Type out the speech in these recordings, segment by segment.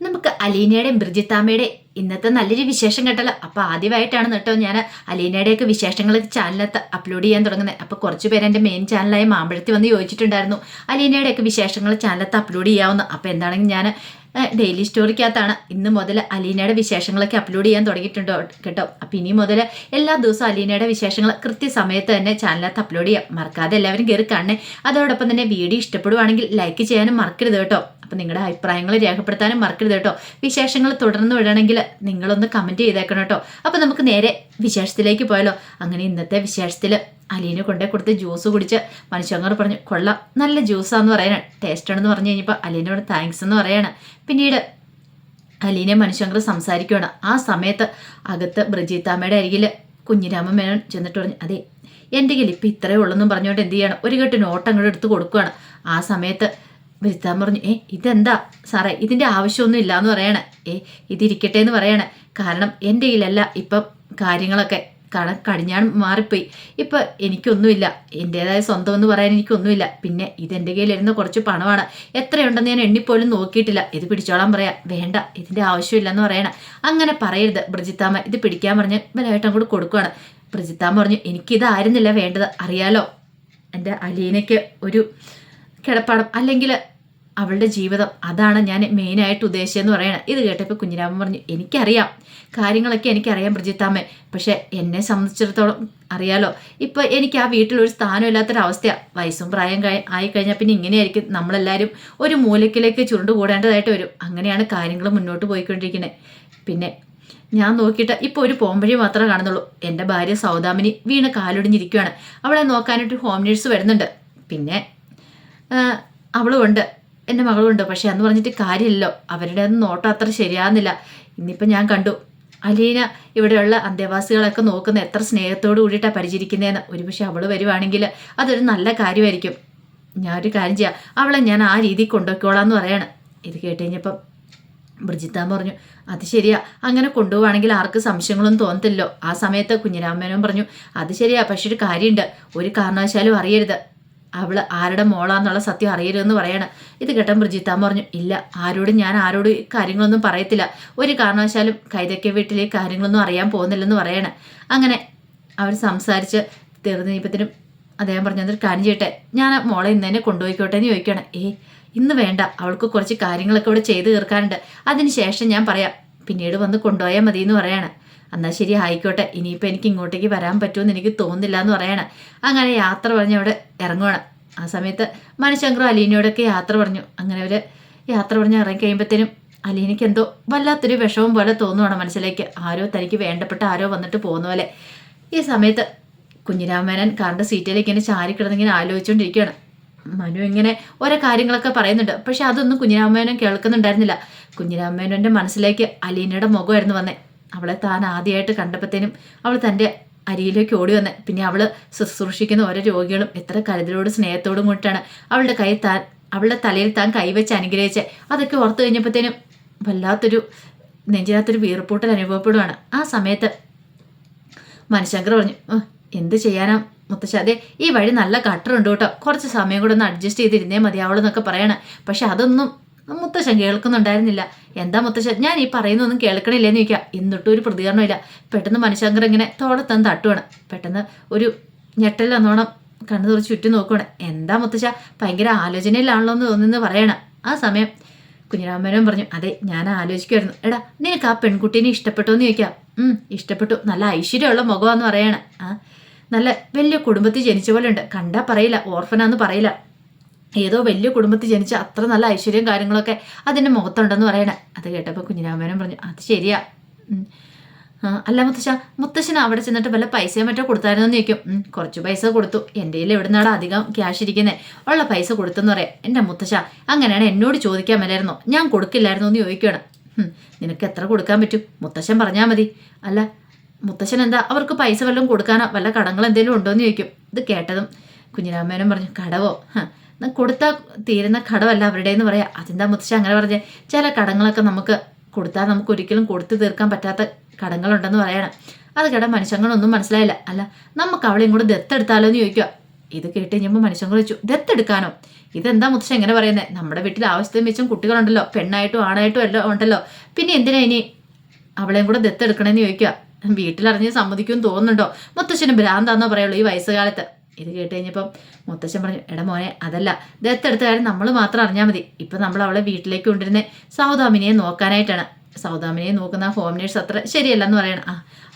നമുക്ക് അലീനയുടെയും ബ്രിജിത്താമ്മയുടെയും ഇന്നത്തെ നല്ലൊരു വിശേഷം കേട്ടല്ലോ. അപ്പോൾ ആദ്യമായിട്ടാണ് കേട്ടോ ഞാൻ അലീനയുടെയൊക്കെ വിശേഷങ്ങൾ ചാനലിനകത്ത് അപ്ലോഡ് ചെയ്യാൻ തുടങ്ങുന്നത്. അപ്പോൾ കുറച്ച് പേര് എൻ്റെ മെയിൻ ചാനലായ മാമ്പഴത്തിൽ വന്ന് ചോദിച്ചിട്ടുണ്ടായിരുന്നു അലീനയുടെയൊക്കെ വിശേഷങ്ങൾ ചാനലത്ത് അപ്ലോഡ് ചെയ്യാവുന്ന. അപ്പോൾ എന്താണെങ്കിൽ ഞാൻ ഡെയിലി സ്റ്റോറിക്കകത്താണ് ഇന്ന് മുതൽ അലീനയുടെ വിശേഷങ്ങളൊക്കെ അപ്ലോഡ് ചെയ്യാൻ തുടങ്ങിയിട്ടുണ്ടോ കേട്ടോ. അപ്പോൾ ഇനി മുതൽ എല്ലാ ദിവസവും അലീനയുടെ വിശേഷങ്ങൾ കൃത്യസമയത്ത് തന്നെ ചാനലത്ത് അപ്ലോഡ് ചെയ്യാം. മറക്കാതെ എല്ലാവരും കയറി കാണണേ. അതോടൊപ്പം തന്നെ വീഡിയോ ഇഷ്ടപ്പെടുവാണെങ്കിൽ ലൈക്ക് ചെയ്യാനും മറക്കരുത് കേട്ടോ. അപ്പം നിങ്ങളുടെ അഭിപ്രായങ്ങൾ രേഖപ്പെടുത്താനും മറക്കരുത് കേട്ടോ. വിശേഷങ്ങൾ തുടർന്ന് വിടണമെങ്കിൽ നിങ്ങളൊന്ന് കമൻറ്റ് ചെയ്തേക്കണം കേട്ടോ. അപ്പോൾ നമുക്ക് നേരെ വിശേഷത്തിലേക്ക് പോയാലോ. അങ്ങനെ ഇന്നത്തെ വിശേഷത്തിൽ അലീന കൊണ്ടേ കൊടുത്ത് ജ്യൂസ് കുടിച്ച് മനുഷ്യങ്ങർ പറഞ്ഞു കൊള്ളാം, നല്ല ജ്യൂസാന്ന് പറയണം, ടേസ്റ്റാണെന്ന് പറഞ്ഞു കഴിഞ്ഞപ്പോൾ അലീനയോട് താങ്ക്സ് എന്ന് പറയാണ്. പിന്നീട് അലീന മനുഷ്യങ്ങർ സംസാരിക്കുകയാണ്. ആ സമയത്ത് അകത്ത് ബ്രിജിത്താമ്മയുടെ അരികിൽ കുഞ്ഞിരാമൻ മേനോൻ ചെന്നിട്ട് പറഞ്ഞു, അതെ എൻ്റെ കയ്യിൽ ഇപ്പം ഇത്രയേ ഉള്ളെന്നും പറഞ്ഞുകൊണ്ട് എന്ത് ചെയ്യണം, ഒരു കെട്ട് നോട്ട് അങ്ങോട്ട് എടുത്ത് കൊടുക്കുകയാണ്. ആ സമയത്ത് ബ്രിജിത്താമ്മ പറഞ്ഞു, ഇതെന്താ സാറേ, ഇതിൻ്റെ ആവശ്യമൊന്നും ഇല്ല എന്ന് പറയണേ. ഇതിരിക്കട്ടെ എന്ന് പറയണേ. കാരണം എൻ്റെ കയ്യിലല്ല ഇപ്പം കാര്യങ്ങളൊക്കെ, കാരണം കടിഞ്ഞാൺ മാറിപ്പോയി. ഇപ്പം എനിക്കൊന്നുമില്ല, എൻ്റേതായ സ്വന്തം എന്ന് പറയാൻ എനിക്കൊന്നുമില്ല. പിന്നെ ഇതെൻ്റെ കയ്യിലിരുന്ന കുറച്ച് പണമാണ്, എത്രയുണ്ടെന്ന് ഞാൻ എണ്ണിപ്പോലും നോക്കിയിട്ടില്ല. ഇത് പിടിച്ചോളാൻ പറയാം. വേണ്ട, ഇതിൻ്റെ ആവശ്യമില്ലെന്ന് പറയണം. അങ്ങനെ പറയരുത് ബ്രിജിത്താമ്മ, ഇത് പിടിക്കാൻ പറഞ്ഞ് ബലമായിട്ട് അങ്ങോട്ട് കൊടുക്കുകയാണ്. ബ്രിജിത്താമ്മ പറഞ്ഞു, എനിക്കിതായിരുന്നില്ല വേണ്ടത്, അറിയാലോ എൻ്റെ അലീനയ്ക്ക് ഒരു കിടപ്പാടം അല്ലെങ്കിൽ അവളുടെ ജീവിതം, അതാണ് ഞാൻ മെയിനായിട്ട് ഉദ്ദേശിച്ചതെന്ന് പറയണം. ഇത് കേട്ടപ്പോൾ കുഞ്ഞിരാമൻ പറഞ്ഞു, എനിക്കറിയാം കാര്യങ്ങളൊക്കെ എനിക്കറിയാം ബ്രിജിത്താമ്മേ, പക്ഷെ എന്നെ സംബന്ധിച്ചിടത്തോളം അറിയാലോ, ഇപ്പം എനിക്ക് ആ വീട്ടിലൊരു സ്ഥാനമില്ലാത്തൊരവസ്ഥയാണ്. വയസ്സും പ്രായം ആയിക്കഴിഞ്ഞാൽ പിന്നെ ഇങ്ങനെയായിരിക്കും, നമ്മളെല്ലാവരും ഒരു മൂലക്കിലേക്ക് ചുരുണ്ടുകൂടേണ്ടതായിട്ട് വരും. അങ്ങനെയാണ് കാര്യങ്ങൾ മുന്നോട്ട് പോയിക്കൊണ്ടിരിക്കുന്നത്. പിന്നെ ഞാൻ നോക്കിയിട്ട് ഇപ്പോൾ ഒരു പോംവഴി മാത്രമേ കാണുന്നുള്ളൂ. എൻ്റെ ഭാര്യ സൗദാമിനി വീണ് കാലൊടിഞ്ഞിരിക്കുകയാണ്. അവളെ നോക്കാനായിട്ട് ഹോം നേഴ്സ് വരുന്നുണ്ട്. പിന്നെ അവളുമുണ്ട്, എൻ്റെ മകളുമുണ്ട്. പക്ഷെ അന്ന് പറഞ്ഞിട്ട് കാര്യമില്ലല്ലോ, അവരുടെ നോട്ടം അത്ര ശരിയാകുന്നില്ല. ഇന്നിപ്പം ഞാൻ കണ്ടു അലീന ഇവിടെയുള്ള അന്തേവാസികളൊക്കെ നോക്കുന്ന എത്ര സ്നേഹത്തോട് കൂടിയിട്ടാണ് പരിചരിക്കുന്നതെന്ന്. ഒരുപക്ഷെ അവൾ വരുവാണെങ്കിൽ അതൊരു നല്ല കാര്യമായിരിക്കും. ഞാനൊരു കാര്യം ചെയ്യാം, അവളെ ഞാൻ ആ രീതിയിൽ കൊണ്ടുപോയിക്കോളാം എന്ന് പറയാണ്. ഇത് കേട്ട് കഴിഞ്ഞപ്പം ബ്രിജിത്താമ്മ പറഞ്ഞു, അത് ശരിയാ, അങ്ങനെ കൊണ്ടുപോവാണെങ്കിൽ ആർക്ക് സംശയങ്ങളൊന്നും തോന്നത്തില്ലോ. ആ സമയത്ത് കുഞ്ഞിരാമനും പറഞ്ഞു, അത് ശരിയാ, പക്ഷെ ഒരു കാര്യമുണ്ട്, ഒരു കാരണവശാലും അറിയരുത് അവൾ ആരുടെ മോളാന്നുള്ള സത്യം അറിയരുതെന്ന് പറയണം. ഇത് കേട്ടൻ ബ്രിജിത്താമ്മ പറഞ്ഞു, ഇല്ല, ഞാൻ ആരോട് കാര്യങ്ങളൊന്നും പറയത്തില്ല, ഒരു കാരണവശാലും കൈതയ്ക്ക വീട്ടിലെ കാര്യങ്ങളൊന്നും അറിയാൻ പോകുന്നില്ലെന്ന് പറയണം. അങ്ങനെ അവർ സംസാരിച്ച് തീർന്നപ്പത്തിനും അദ്ദേഹം പറഞ്ഞു, അതൊരു കാര്യം ചെയ്യട്ടെ, ഞാൻ മോളെ ഇന്ന് തന്നെ കൊണ്ടുപോയിക്കോട്ടെ എന്ന് ചോദിക്കണം. ഇന്ന് വേണ്ട, അവൾക്ക് കുറച്ച് കാര്യങ്ങളൊക്കെ ഇവിടെ ചെയ്ത് തീർക്കാനുണ്ട്, അതിന് ശേഷം ഞാൻ പറയാം, പിന്നീട് വന്ന് കൊണ്ടുപോയാൽ മതി എന്ന് പറയാണ്. എന്നാൽ ശരി, ആയിക്കോട്ടെ, ഇനിയിപ്പോൾ എനിക്ക് ഇങ്ങോട്ടേക്ക് വരാൻ പറ്റുമെന്ന് എനിക്ക് തോന്നുന്നില്ല എന്ന് പറയണം. അങ്ങനെ യാത്ര പറഞ്ഞ് അവിടെ ഇറങ്ങുവാണ്. ആ സമയത്ത് മനുശങ്കറും അലീനയോടൊക്കെ യാത്ര പറഞ്ഞു. അങ്ങനെ അവർ യാത്ര പറഞ്ഞ് ഇറങ്ങി കഴിയുമ്പോഴത്തേനും അലീനയ്ക്ക് എന്തോ വല്ലാത്തൊരു വിഷമം പോലെ തോന്നുവാണ് മനസ്സിലേക്ക്. ആരോ തനിക്ക് വേണ്ടപ്പെട്ട ആരോ വന്നിട്ട് പോകുന്ന പോലെ. ഈ സമയത്ത് കുഞ്ഞിരാമേനൻ കാറിൻ്റെ സീറ്റിലേക്ക് ഇങ്ങനെ ചാരിക്കിടന്നിങ്ങനെ ആലോചിച്ചുകൊണ്ടിരിക്കുകയാണ്. മനു ഇങ്ങനെ ഓരോ കാര്യങ്ങളൊക്കെ പറയുന്നുണ്ട്, പക്ഷെ അതൊന്നും കുഞ്ഞിരാമേനൻ കേൾക്കുന്നുണ്ടായിരുന്നില്ല. കുഞ്ഞിരാമേനൻ്റെ മനസ്സിലേക്ക് അലീനയുടെ മുഖമായിരുന്നു വന്നേ. അവളെ താൻ ആദ്യമായിട്ട് കണ്ടപ്പോഴത്തേനും അവൾ തൻ്റെ അരിയിലേക്ക് ഓടി വന്നേ. പിന്നെ അവൾ ശുശ്രൂഷിക്കുന്ന ഓരോ രോഗികളും എത്ര കരുതലോടും സ്നേഹത്തോടും കൊണ്ടിട്ടാണ് അവളുടെ തലയിൽ താൻ കൈവച്ച് അനുഗ്രഹിച്ച്. അതൊക്കെ ഓർത്തു കഴിഞ്ഞപ്പോഴത്തേനും വല്ലാത്തൊരു നെഞ്ചിനകത്തൊരു വീർപ്പൂട്ടൽ അനുഭവപ്പെടുവാണ്. ആ സമയത്ത് മനുശങ്കർ പറഞ്ഞു, എന്ത് ചെയ്യാനാ മുത്തശ്ശ, അതെ ഈ വഴി നല്ല കട്ടറുണ്ട് കേട്ടോ, കുറച്ച് സമയം കൂടെ ഒന്ന് അഡ്ജസ്റ്റ് ചെയ്തിരുന്നേ മതിയാവുള്ളൂ പറയണം. പക്ഷെ അതൊന്നും മുത്തശ്ശൻ കേൾക്കുന്നുണ്ടായിരുന്നില്ല. എന്താ മുത്തശ്ശ, ഞാൻ ഈ പറയുന്നൊന്നും കേൾക്കണില്ലേന്ന് ചോദിക്കുക. എന്നിട്ടും ഒരു പ്രതികരണമില്ല. പെട്ടെന്ന് മനുശങ്കർ ഇങ്ങനെ തോളത്തന്ന് തട്ടുവാണ്. പെട്ടെന്ന് ഒരു ഞെട്ടലെന്നോണം കണ്ണു തുറച്ച് ചുറ്റും നോക്കുവാണ്. എന്താ മുത്തശ്ശ, ഭയങ്കര ആലോചനയിലാണല്ലോ എന്ന് തോന്നുന്നു പറയണം. ആ സമയം കുഞ്ഞിരാമനും പറഞ്ഞു, അതെ ഞാൻ ആലോചിക്കുമായിരുന്നു, എടാ നിനക്ക് ആ പെൺകുട്ടീനെ ഇഷ്ടപ്പെട്ടോ എന്ന് ചോദിക്കാം. ഇഷ്ടപ്പെട്ടു, നല്ല ഐശ്വര്യമുള്ള മുഖമാന്ന് പറയണം. നല്ല വലിയ കുടുംബത്തിൽ ജനിച്ച പോലെ ഉണ്ട്, കണ്ടാ പറയില്ല ഓർഫനാന്ന് പറയില്ല, ഏതോ വലിയ കുടുംബത്തിൽ ജനിച്ച അത്ര നല്ല ഐശ്വര്യം കാര്യങ്ങളൊക്കെ അതിൻ്റെ മുഖത്തുണ്ടെന്ന് പറയണേ. അത് കേട്ടപ്പോൾ കുഞ്ഞിരാമനും പറഞ്ഞു, അത് ശരിയാ. അല്ല മുത്തശ്ശന് അവിടെ ചെന്നിട്ട് വല്ല പൈസയോ മറ്റോ കൊടുത്തായിരുന്നു എന്ന് ചോദിക്കും. കുറച്ച് പൈസ കൊടുത്തു, എൻ്റെ കയ്യിൽ എവിടുന്നാണ് അധികം ക്യാഷ് ഇരിക്കുന്നത്, ഉള്ള പൈസ കൊടുത്തെന്ന് പറയാം. എൻ്റെ മുത്തശ്ശ അങ്ങനെയാണ് എന്നോട് ചോദിക്കാൻ മേലായിരുന്നോ, ഞാൻ കൊടുക്കില്ലായിരുന്നു എന്ന് ചോദിക്കുകയാണ്. നിനക്ക് എത്ര കൊടുക്കാൻ പറ്റും, മുത്തശ്ശൻ പറഞ്ഞാൽ മതി. അല്ല മുത്തശ്ശൻ എന്താ അവർക്ക് പൈസ വല്ലതും കൊടുക്കാനോ വല്ല കടങ്ങൾ എന്തെങ്കിലും ഉണ്ടോ എന്ന് ചോദിക്കും. ഇത് കേട്ടതും കുഞ്ഞിരാമേനും പറഞ്ഞു, കടവോ, കൊടുത്താൽ തീരുന്ന കടമല്ല അവരുടെ എന്ന് പറയാം. അതെന്താ മുത്തശ്ശ അങ്ങനെ പറഞ്ഞേ, ചില കടങ്ങളൊക്കെ നമുക്ക് കൊടുത്താൽ നമുക്ക് ഒരിക്കലും കൊടുത്തു തീർക്കാൻ പറ്റാത്ത കടങ്ങളുണ്ടെന്ന് പറയണം. അത് കേട്ടാൽ മനുഷ്യങ്ങളൊന്നും മനസ്സിലായില്ല. അല്ല നമുക്ക് അവളെയും കൂടെ ദത്തെടുത്താലോ എന്ന് ചോദിക്കുക. ഇത് കേട്ട് കഴിഞ്ഞപ്പോൾ മനുഷ്യൻ ചോദിച്ചു, ദത്തെടുക്കാനോ? ഇതെന്താ മുത്തശ്ശൻ എങ്ങനെ പറയുന്നത്? നമ്മുടെ വീട്ടിൽ ആവശ്യത്തിന് വെച്ചും കുട്ടികളുണ്ടല്ലോ, പെണ്ണായിട്ടും ആണായിട്ടും എല്ലാം ഉണ്ടല്ലോ, പിന്നെ എന്തിനാ ഇനി അവളെയും കൂടെ ദത്തെടുക്കണമെന്ന് ചോദിക്കുക. വീട്ടിലറിഞ്ഞ് സമ്മതിക്കുമെന്ന് തോന്നുന്നുണ്ടോ? മുത്തശ്ശന് ഭ്രാന്താന്നോ പറയുള്ളൂ ഈ വയസ്സുകാലത്ത്. ഇത് കേട്ട് കഴിഞ്ഞപ്പം മുത്തശ്ശൻ പറഞ്ഞു, എടാ മോനെ, അതല്ല, ദത്തെടുത്ത കാര്യം നമ്മൾ മാത്രം അറിഞ്ഞാൽ മതി. ഇപ്പം നമ്മൾ അവളെ വീട്ടിലേക്ക് കൊണ്ടിരുന്നേ സൗദാമിനിയെ നോക്കാനായിട്ടാണ്. സൗദാമിനിയെ നോക്കുന്ന ഹോം നേഴ്സ് അത്ര ശരിയല്ലെന്ന് പറയണം.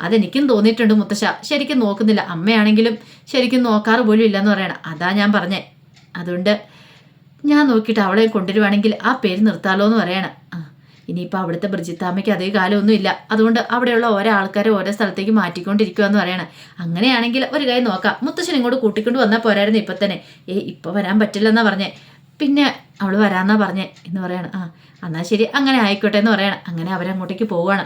അതെനിക്കും തോന്നിയിട്ടുണ്ട് മുത്തശ്ശ, ശരിക്കും നോക്കുന്നില്ല. അമ്മയാണെങ്കിലും ശരിക്കും നോക്കാറ് പോലും ഇല്ലെന്ന് പറയണം. അതാ ഞാൻ പറഞ്ഞേ. അതുകൊണ്ട് ഞാൻ നോക്കിയിട്ട് അവളെ കൊണ്ടുവരുവാണെങ്കിൽ ആ പേര് നിർത്താലോ എന്ന് പറയണം. ഇനിയിപ്പോൾ അവിടുത്തെ ബ്രിജിത്താമ്മയ്ക്ക് അതേ കാലമൊന്നും ഇല്ല. അതുകൊണ്ട് അവിടെയുള്ള ഓരോ ആൾക്കാരെ ഓരോ സ്ഥലത്തേക്ക് മാറ്റിക്കൊണ്ടിരിക്കുകയെന്ന് പറയണം. അങ്ങനെയാണെങ്കിൽ ഒരു കാര്യം നോക്കാം, മുത്തശ്ശൻ ഇങ്ങോട്ട് കൂട്ടിക്കൊണ്ട് വന്നാൽ പോരായിരുന്നു ഇപ്പം തന്നെ. ഇപ്പോൾ വരാൻ പറ്റില്ലെന്നാ പറഞ്ഞേ. പിന്നെ അവൾ വരാമെന്നാ പറഞ്ഞേ എന്ന് പറയണം. എന്നാൽ ശരി, അങ്ങനെ ആയിക്കോട്ടെ എന്ന് പറയണം. അങ്ങനെ അവരങ്ങോട്ടേക്ക് പോവുകയാണ്.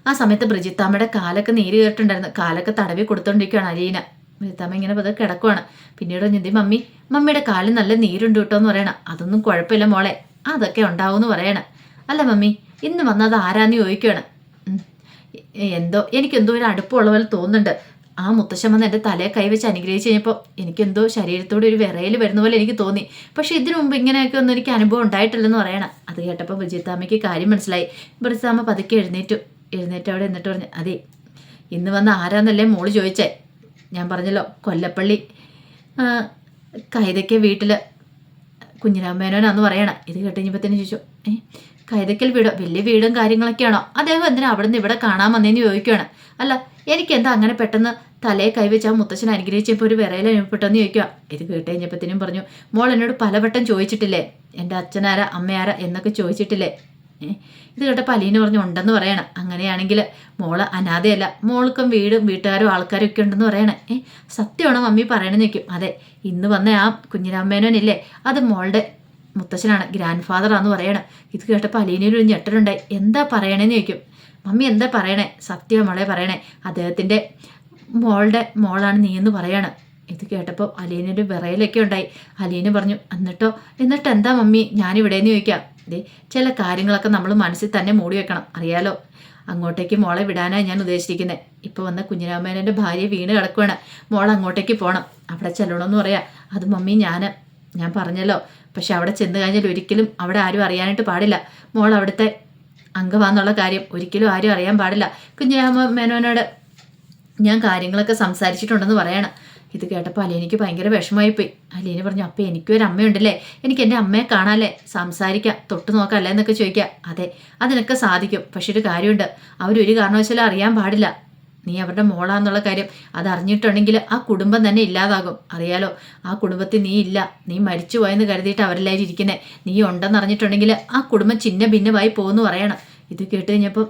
ആ സമയത്ത് ബ്രിജിത്താമ്മയുടെ കാലൊക്കെ നീര് കയറിട്ടുണ്ടായിരുന്നു. കാലൊക്കെ തടവി കൊടുത്തോണ്ടിരിക്കുകയാണ് അലീന. ബ്രിജിത്താമ്മ ഇങ്ങനെ പത് കിടക്കുവാണ്. പിന്നീട് ഞെന്തി, മമ്മിയുടെ കാലിൽ നല്ല നീരുണ്ട് കേട്ടോ എന്ന് പറയണം. അതൊന്നും കുഴപ്പമില്ല മോളെ, അതൊക്കെ ഉണ്ടാവും എന്ന് പറയണം. അല്ല മമ്മി, ഇന്ന് വന്നത് ആരാന്ന് ചോദിക്കുകയാണ്. എനിക്കെന്തോ ഒരു അടുപ്പമുള്ള പോലെ തോന്നുന്നുണ്ട്. ആ മുത്തശ്ശൻ വന്ന് എൻ്റെ തലയെ കൈവച്ച് അനുഗ്രഹിച്ച് കഴിഞ്ഞപ്പോൾ എനിക്കെന്തോ ശരീരത്തോടെ ഒരു വിറയിൽ വരുന്ന പോലെ എനിക്ക് തോന്നി. പക്ഷെ ഇതിനു മുമ്പ് ഇങ്ങനെയൊക്കെ ഒന്നും എനിക്ക് അനുഭവം ഉണ്ടായിട്ടില്ലെന്ന് പറയണം. അത് കേട്ടപ്പോൾ ബ്രിജിത്താമ്മയ്ക്ക് കാര്യം മനസ്സിലായി. ബ്രിജിത്താമ്മ പതുക്കെ എഴുന്നേറ്റ് അവിടെ എന്നിട്ട് പറഞ്ഞു, അതെ, ഇന്ന് വന്ന് ആരാന്നല്ലേ മോള് ചോദിച്ചേ? ഞാൻ പറഞ്ഞല്ലോ, കൊല്ലപ്പള്ളി കൈതയ്ക്ക വീട്ടിൽ കുഞ്ഞിരാമേനോനാന്ന് പറയണം. ഇത് കേട്ട് കഴിഞ്ഞപ്പോൾ തന്നെ ചോദിച്ചു, കൈതക്കൽ വീടോ? വലിയ വീടും കാര്യങ്ങളൊക്കെയാണോ? അദ്ദേഹം എന്തിനാ അവിടെ നിന്ന് ഇവിടെ കാണാൻ വന്നേന്ന് ചോദിക്കുകയാണ്. അല്ല, എനിക്കെന്താ അങ്ങനെ പെട്ടെന്ന് തലയെ കൈവച്ച് ആ മുത്തശ്ശൻ അനുഗ്രഹിച്ചപ്പോൾ ഒരു വിറയിൽ അനുഭവപ്പെട്ടെന്ന് ചോദിക്കുക. ഇത് കേട്ട് കഴിഞ്ഞപ്പോഴത്തേനും പറഞ്ഞു, മോൾ എന്നോട് പലവട്ടം ചോദിച്ചിട്ടില്ലേ എൻ്റെ അച്ഛനാരാ അമ്മയാരാ എന്നൊക്കെ ചോദിച്ചിട്ടില്ലേ? ഇത് കേട്ടപ്പോൾ അലീന പറഞ്ഞു, ഉണ്ടെന്ന് പറയണം. അങ്ങനെയാണെങ്കിൽ മോള് അനാഥയല്ല, മോൾക്കും വീടും വീട്ടുകാരും ആൾക്കാരും ഒക്കെ ഉണ്ടെന്ന് പറയണേ. സത്യമാണോ മമ്മി പറയണമെന്ന് ചോദിക്കും. അതെ, ഇന്ന് വന്ന ആ കുഞ്ഞിരാമേനോനില്ലേ, അത് മോളുടെ മുത്തശ്ശനാണ്, ഗ്രാൻഡ് ഫാദറാന്ന് പറയണം. ഇത് കേട്ടപ്പോൾ അലീനൊരു ഞെട്ടലുണ്ടായി. എന്താ പറയണേന്ന് ചോദിക്കും. മമ്മി എന്താ പറയണേ? സത്യം മോളെ പറയണേ, അദ്ദേഹത്തിൻ്റെ മോളാണ് നീ എന്ന് പറയണം. ഇത് കേട്ടപ്പോൾ അലീനൊരു വിറയിലൊക്കെ ഉണ്ടായി. അലീന പറഞ്ഞു, എന്നിട്ട് എന്താ മമ്മി ഞാനിവിടെയെന്ന് ചോദിക്കാം. ചില കാര്യങ്ങളൊക്കെ നമ്മൾ മനസ്സിൽ തന്നെ മൂടി വെക്കണം, അറിയാലോ. അങ്ങോട്ടേക്ക് മോളെ വിടാനാണ് ഞാൻ ഉദ്ദേശിച്ചിരിക്കുന്നത്. ഇപ്പോൾ വന്ന കുഞ്ഞിരാമേനൻ്റെ ഭാര്യ വീണ് കിടക്കുകയാണ്. മോൾ അങ്ങോട്ടേക്ക് പോകണം, അവിടെ ചെല്ലണമെന്ന് പറയാം. അത് മമ്മി ഞാൻ പറഞ്ഞല്ലോ. പക്ഷെ അവിടെ ചെന്ന് കഴിഞ്ഞാൽ ഒരിക്കലും അവിടെ ആരും അറിയാനായിട്ട് പാടില്ല. മോൾ അവിടുത്തെ അംഗമാണെന്നുള്ള കാര്യം ഒരിക്കലും ആരും അറിയാൻ പാടില്ല. കുഞ്ഞിരാമേനോനോട് ഞാൻ കാര്യങ്ങളൊക്കെ സംസാരിച്ചിട്ടുണ്ടെന്ന് പറയണം. ഇത് കേട്ടപ്പോൾ അലീനയ്ക്ക് ഭയങ്കര വിഷമമായിപ്പോയി. അലീന പറഞ്ഞു, അപ്പം എനിക്കൊരു അമ്മയുണ്ടല്ലേ, എനിക്ക് എൻ്റെ അമ്മയെ കാണാമല്ലേ, സംസാരിക്കാം, തൊട്ട് നോക്കാമല്ലേ എന്നൊക്കെ ചോദിക്കാം. അതെ, അതിനൊക്കെ സാധിക്കും. പക്ഷെ ഒരു കാര്യമുണ്ട്, അവരൊരു കാരണവശാലും അറിയാൻ പാടില്ല നീ അവരുടെ മോളാന്നുള്ള കാര്യം. അതറിഞ്ഞിട്ടുണ്ടെങ്കിൽ ആ കുടുംബം തന്നെ ഇല്ലാതാകും, അറിയാലോ. ആ കുടുംബത്തിൽ നീ ഇല്ല, നീ മരിച്ചു പോയെന്ന് കരുതിയിട്ട് അവരെല്ലാവരും ഇരിക്കുന്നത്. നീ ഉണ്ടെന്നറിഞ്ഞിട്ടുണ്ടെങ്കിൽ ആ കുടുംബം ചിന്ന ഭിന്നമായി പോകുമെന്ന് പറയണം. ഇത് കേട്ട് കഴിഞ്ഞപ്പോൾ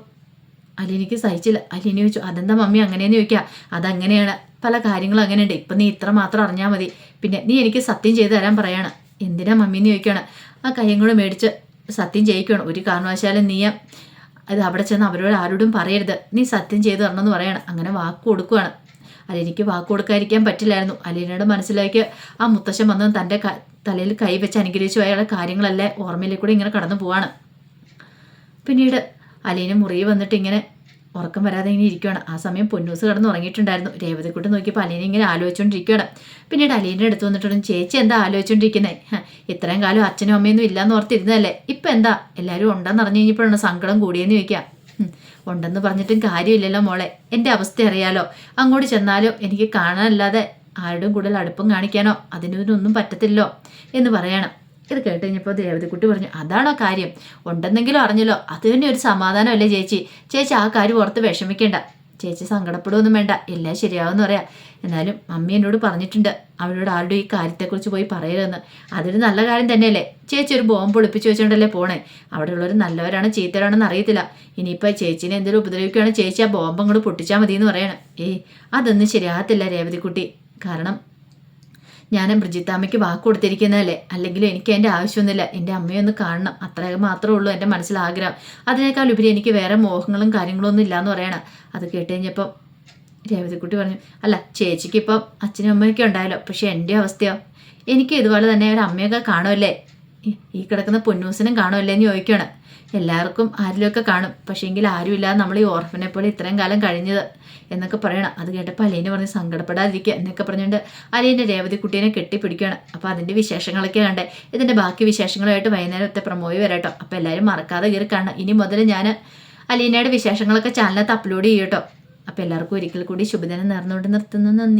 അലീനയ്ക്ക് സഹിച്ചില്ല. അലീന ചോദിച്ചു, അതെന്താ മമ്മി അങ്ങനെയെന്ന് ചോദിക്കുക. അതങ്ങനെയാണ്, പല കാര്യങ്ങളും അങ്ങനെയുണ്ട്. ഇപ്പം നീ ഇത്ര മാത്രം അറിഞ്ഞാൽ മതി. പിന്നെ നീ എനിക്ക് സത്യം ചെയ്തു തരാൻ പറയാണ്. എന്തിനാ മമ്മീന്ന് ചോദിക്കുകയാണ്. ആ കയ്യും കൂടെ മേടിച്ച് സത്യം ചെയ്യിക്കുകയാണ്. ഒരു കാരണവശാലും നീ അത് അവിടെ ചെന്ന് അവരോട് ആരോടും പറയരുത്, നീ സത്യം ചെയ്തു തരണമെന്ന് പറയണം. അങ്ങനെ വാക്ക് കൊടുക്കുകയാണ്. അലീനയ്ക്ക് വാക്ക് കൊടുക്കാതിരിക്കാൻ പറ്റില്ലായിരുന്നു. അലീനയുടെ മനസ്സിലേക്ക് ആ മുത്തശ്ശൻ വന്ന് തൻ്റെ തലയിൽ കൈ വെച്ച് അനുഗ്രഹിച്ചു അയാളുടെ കാര്യങ്ങളെല്ലാം ഓർമ്മയിലേക്കൂടെ ഇങ്ങനെ കടന്നു പോവാണ്. പിന്നീട് അലീന മുറിയിൽ വന്നിട്ട് ഇങ്ങനെ ഉറക്കം വരാതെ ഇങ്ങനെ ഇരിക്കുകയാണ്. ആ സമയം പൊന്നൂസ് കിടന്ന് ഉറങ്ങിയിട്ടുണ്ടായിരുന്നു. രേവതിക്കുട്ടി നോക്കിയപ്പോൾ അലീന ഇങ്ങനെ ആലോചിച്ചുകൊണ്ടിരിക്കുകയാണ്. പിന്നീട് അലീനയുടെ അടുത്ത് വന്നിട്ടുണ്ട്, ചേച്ചി എന്താ ആലോചിച്ചുകൊണ്ടിരിക്കുന്നത്? ഇത്രയും കാലം അച്ഛനും അമ്മയൊന്നും ഇല്ലയെന്ന് ഓർത്തിരുന്നതല്ലേ, ഇപ്പം എന്താ എല്ലാവരും ഉണ്ടെന്ന് അറിഞ്ഞു കഴിഞ്ഞപ്പോഴാണ് സങ്കടം കൂടിയെന്ന് ചോദിക്കുക. ഉണ്ടെന്ന് പറഞ്ഞിട്ടും കാര്യമില്ലല്ലോ മോളെ, എൻ്റെ അവസ്ഥ അറിയാലോ. അങ്ങോട്ട് ചെന്നാലോ എനിക്ക് കാണാനല്ലാതെ ആരുടെയും കൂടുതൽ അടുപ്പം കാണിക്കാനോ അതിനൊന്നും പറ്റത്തില്ലോ എന്ന് പറയണം. ഇത് കേട്ട് കഴിഞ്ഞപ്പോൾ രേവതിക്കുട്ടി പറഞ്ഞു, അതാണോ കാര്യം? ഉണ്ടെന്നെങ്കിലും അറിഞ്ഞല്ലോ, അത് തന്നെ ഒരു സമാധാനമല്ലേ ചേച്ചി ആ കാര്യം ഓർത്ത് വിഷമിക്കേണ്ട. ചേച്ചി സങ്കടപ്പെടുകയൊന്നും വേണ്ട, എല്ലാം ശരിയാവുമെന്ന് പറയാം. എന്നാലും മമ്മി എന്നോട് പറഞ്ഞിട്ടുണ്ട് അവരോട് ആരുടെ ഈ കാര്യത്തെക്കുറിച്ച് പോയി പറയരുതെന്ന്. അതൊരു നല്ല കാര്യം തന്നെയല്ലേ. ചേച്ചി ഒരു ബോംബ് ഒളിപ്പിച്ച് വെച്ചോണ്ടല്ലേ പോണേ. അവിടെയുള്ളവർ നല്ലവരാണ് ചീത്തരാണെന്ന് അറിയത്തില്ല. ഇനിയിപ്പോൾ ചേച്ചീനെ എന്തെങ്കിലും ഉപദ്രവിക്കുകയാണ്, ചേച്ചി ആ ബോംബ് അങ്ങോട്ട് പൊട്ടിച്ചാൽ മതി എന്ന് പറയണം. അതൊന്നും ശരിയാകത്തില്ല രേവതിക്കുട്ടി. കാരണം ഞാൻ ബ്രിജിത്താമ്മയ്ക്ക് വാക്ക് കൊടുത്തിരിക്കുന്നതല്ലേ, അല്ലെങ്കിൽ എനിക്ക് എൻ്റെ ആവശ്യമൊന്നുമില്ല. എൻ്റെ അമ്മയൊന്ന് കാണണം, അത്ര മാത്രമേ ഉള്ളൂ എൻ്റെ മനസ്സിൽ ആഗ്രഹം. അതിനേക്കാൾ ഉപരി എനിക്ക് വേറെ മോഹങ്ങളും കാര്യങ്ങളൊന്നും ഇല്ലയെന്ന് പറയണം. അത് കേട്ട് കഴിഞ്ഞപ്പം രേവതിക്കുട്ടി പറഞ്ഞു, അല്ല ചേച്ചിക്ക് ഇപ്പം അച്ഛനും അമ്മയൊക്കെ ഉണ്ടായല്ലോ, പക്ഷെ എൻ്റെ അവസ്ഥയോ? എനിക്ക് ഇതുപോലെ തന്നെ ഒരു അമ്മയൊക്കെ കാണുമല്ലേ. ഈ കിടക്കുന്ന പൊന്നൂസിനും കാണുമല്ലേ എന്ന് ചോദിക്കുകയാണ്. എല്ലാവർക്കും ആരിലുമൊക്കെ കാണും, പക്ഷേ എങ്കിൽ ആരുമില്ലാതെ നമ്മൾ ഈ ഓർഫനെ പോലെ ഇത്രയും കാലം കഴിഞ്ഞത് എന്നൊക്കെ പറയണം. അത് കേട്ടപ്പോൾ അലീന പറഞ്ഞ് സങ്കടപ്പെടാതിരിക്കുക എന്നൊക്കെ പറഞ്ഞുകൊണ്ട് അലീൻ്റെ രേവതി കുട്ടീനെ കെട്ടിപ്പിടിക്കുകയാണ്. അപ്പോൾ അതിൻ്റെ വിശേഷങ്ങളൊക്കെ കണ്ടേ. ഇതിൻ്റെ ബാക്കി വിശേഷങ്ങളുമായിട്ട് വൈകുന്നേരത്തെ പ്രമോയി വരാട്ടോ. അപ്പോൾ എല്ലാവരും മറക്കാതെ കയറി കാണണം. ഇനി മുതൽ ഞാൻ അലീനയുടെ വിശേഷങ്ങളൊക്കെ ചാനലിനകത്ത് അപ്ലോഡ് ചെയ്യും കേട്ടോ. അപ്പോൾ എല്ലാവർക്കും ഒരിക്കൽ കൂടി ശുഭദിനം നേർന്നുകൊണ്ട് നിർത്തുന്നു. നന്ദി.